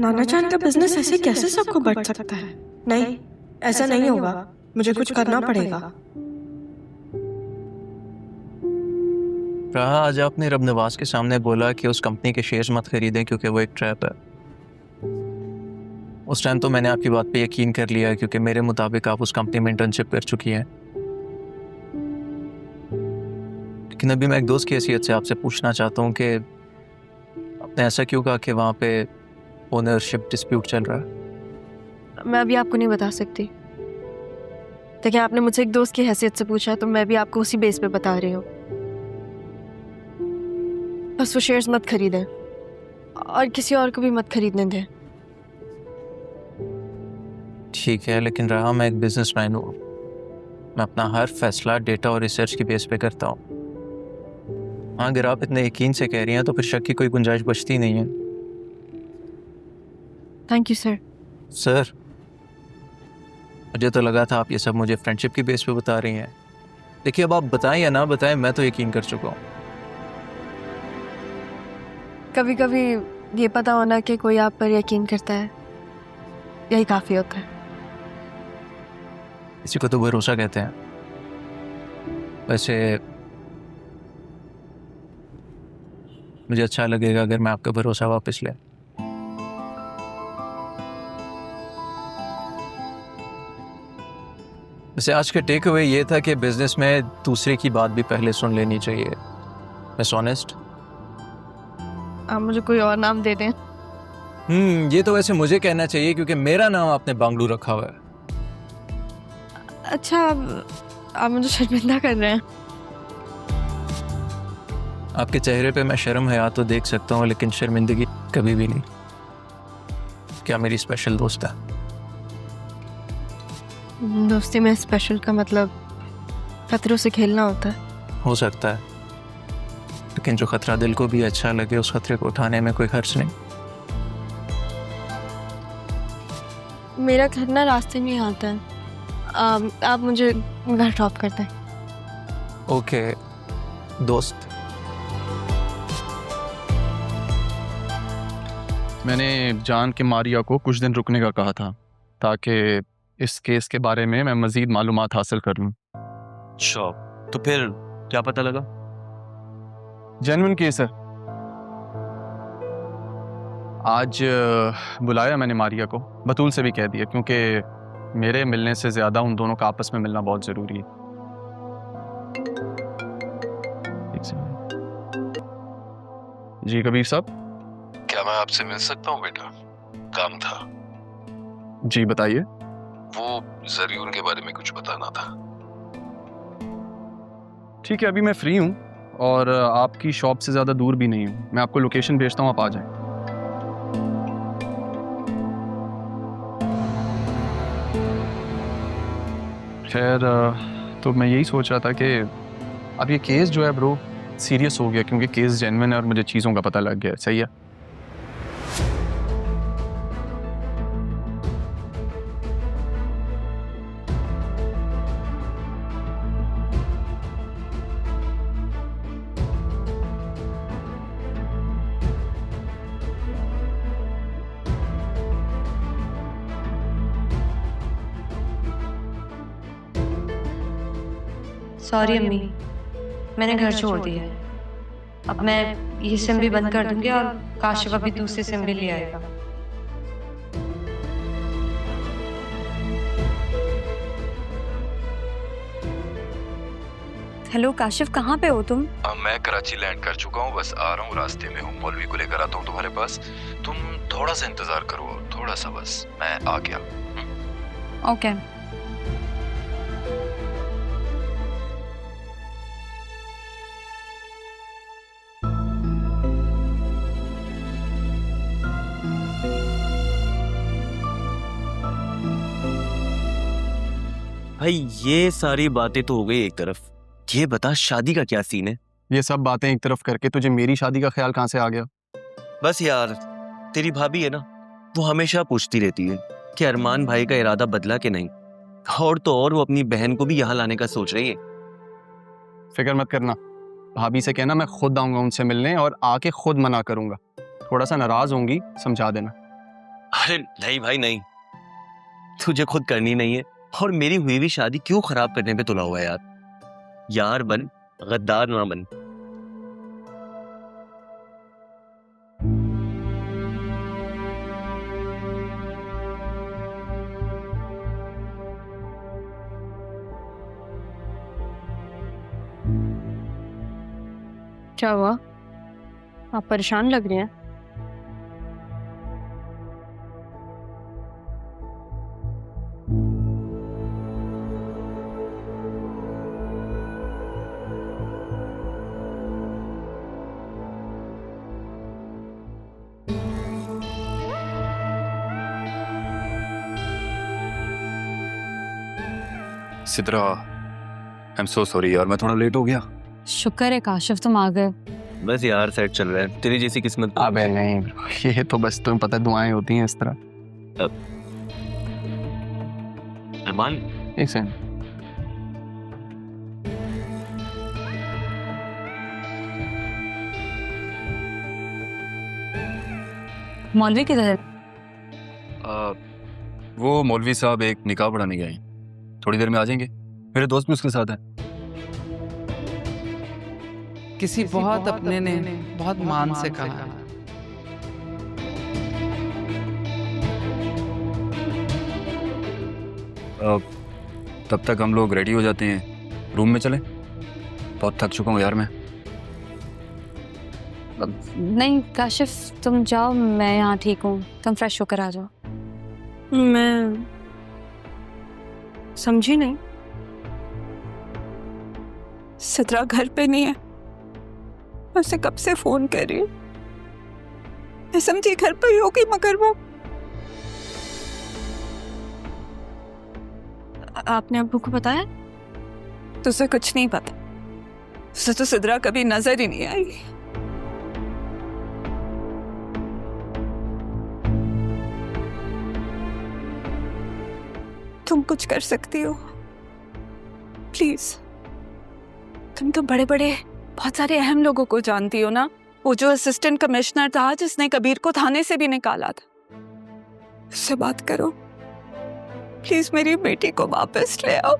नाना चांद का बिजनेस ऐसे कैसे सबको बढ़ सकता है? नहीं, ऐसा नहीं होगा। मुझे कुछ करना पड़ेगा। राहा, आज आपने रब नवाज के सामने बोला कि उस कंपनी के शेयर्स मत खरीदें क्योंकि वो एक ट्रैप है। उस टाइम तो मैंने आपकी बात पे यकीन कर लिया क्योंकि मेरे मुताबिक आप उस कंपनी में इंटर्नशिप कर चुकी हैं। लेकिन अभी मैं एक दोस्त की हैसियत से आपसे पूछना चाहता हूँ कि आपने ऐसा क्यों कहा कि वहाँ पे ओनरशिप डिस्प्यूट चल रहा है? मैं अभी आपको नहीं बता सकती। देखिए, आपने मुझसे एक दोस्त की हैसियत से पूछा तो मैं भी आपको उसी बेस पे बता रही हूँ। बस वो शेयर्स मत खरीदें और किसी और को भी मत खरीदने दें। ठीक है, लेकिन राहा, मैं एक बिजनेसमैन हूँ। मैं अपना हर फैसला डेटा और रिसर्च की बेस पे करता हूँ। हाँ, अगर आप इतने यकीन से कह रही हैं तो फिर शक की कोई गुंजाइश बचती नहीं है। Thank you sir. सर, मुझे तो लगा था आप ये सब मुझे फ्रेंडशिप की बेस पे बता रही हैं। देखिए, अब आप बताएं या ना बताएं, मैं तो यकीन कर चुका हूँ। कभी कभी ये पता होना कि कोई आप पर यकीन करता है, यही काफी होता है। इसी को तो भरोसा कहते हैं। वैसे मुझे अच्छा लगेगा अगर मैं आपका भरोसा वापस ले। वैसे आज का टेक अवे ये था कि बिजनेस में दूसरे की बात भी पहले सुन लेनी चाहिए। Miss honest. आप मुझे कोई और नाम दे दें। ये तो वैसे मुझे कहना चाहिए क्योंकि मेरा नाम आपने बांगलू रखा हुआ है। अच्छा, आप मुझे शर्मिंदा कर रहे हैं। आपके चेहरे पे मैं शर्म हया तो देख सकता हूँ, लेकिन शर्मिंदगी कभी भी नहीं। क्या मेरी स्पेशल दोस्त है? दोस्ती में स्पेशल का मतलब खतरों से खेलना होता है। हो सकता है, लेकिन जो खतरा दिल को भी अच्छा लगे उस खतरे को उठाने में कोई हर्ज नहीं। मेरा घर ना रास्ते में ही आता है। आप मुझे घर ड्रॉप कर दें। ओके दोस्त। मैंने जान के मारिया को कुछ दिन रुकने का कहा था ताकि इस केस के बारे में मैं मज़ीद मालूमात हासिल कर लूँ। अच्छा, तो फिर क्या पता लगा? जेन्युइन केस है। आज बुलाया मैंने मारिया को, बतूल से भी कह दिया, क्योंकि मेरे मिलने से ज़्यादा उन दोनों का आपस में मिलना बहुत ज़रूरी है। जी कबीर साहब। क्या मैं आपसे मिल सकता हूँ बेटा? काम था। जी बताइए। वो जरीउन के बारे में कुछ बताना था। ठीक है, अभी मैं फ्री हूँ और आपकी शॉप से ज़्यादा दूर भी नहीं हूँ। मैं आपको लोकेशन भेजता हूँ, आप आ जाएं। खैर, तो मैं यही सोच रहा था कि अब ये केस जो है ब्रो सीरियस हो गया, क्योंकि केस जेन्युइन है और मुझे चीज़ों का पता लग गया। सही है। सॉरी अम्मी, मैंने घर छोड़ दिया है। अब मैं ये सिम भी बंद कर दूंगी और काशिफ अभी दूसरी सिम भी ले आएगा। हेलो काशिफ, कहाँ पे हो तुम? मैं कराची लैंड कर चुका हूँ, बस आ रहा हूँ, रास्ते में हूँ। मौलवी को लेकर आता हूँ तुम्हारे पास। तुम थोड़ा सा इंतजार करो, थोड़ा सा, बस मैं आ गया। ओके। भाई ये सारी बातें तो हो गई एक तरफ, ये बता शादी का क्या सीन है? ये सब बातें एक तरफ करके तुझे मेरी शादी का ख्याल कहाँ से आ गया? बस यार, तेरी भाभी है ना, वो हमेशा पूछती रहती है कि अरमान भाई का इरादा बदला कि नहीं, और तो और वो अपनी बहन को भी यहाँ लाने का सोच रही है। फिक्र मत करना, भाभी से कहना मैं खुद आऊंगा उनसे मिलने और आके खुद मना करूंगा। थोड़ा सा नाराज होंगी, समझा देना। अरे नहीं भाई नहीं, तुझे खुद करनी नहीं है और मेरी हुई हुई शादी क्यों खराब करने पे तुला हुआ है यार। यार बन, गद्दार ना बन। क्या हुआ? आप परेशान लग रही हैं। Sidra, I am so sorry यार, मैं थोड़ा लेट हो गया। शुक्र है काशिफ तुम आ गए। बस यार सेट चल रहा है, तेरी जैसी किस्मत। अबे नहीं bro, ये तो बस तुम्हें पता है दुआएं होती हैं इस तरह। अरमान, एक सेकंड। मौलवी किधर है? वो मौलवी साहब एक निकाह पढ़ाने गए हैं, थोड़ी देर में आ जाएंगे। मेरे दोस्त भी उसके साथ है। किसी बहुत अपने ने बहुत मान से कहा, तब तक हम लोग रेडी हो जाते हैं, रूम में चले। बहुत थक चुका हूँ यार मैं। नहीं काशिफ तुम जाओ, मैं यहाँ ठीक हूँ, तुम फ्रेश होकर आ जाओ। मैं समझी नहीं। सिद्रा घर पे नहीं है, मैं उसे कब से फोन कर रही हूँ। मैं समझी घर पे ही होगी, मगर वो आपने अब्बू को बताया? तुझे कुछ नहीं पता, उसे तो सिद्रा कभी नजर ही नहीं आई। तुम कुछ कर सकती हो प्लीज। तुम तो बड़े बड़े बहुत सारे अहम लोगों को जानती हो ना। वो जो असिस्टेंट कमिश्नर था जिसने कबीर को थाने से भी निकाला था, उससे बात करो प्लीज। मेरी बेटी को वापस ले आओ।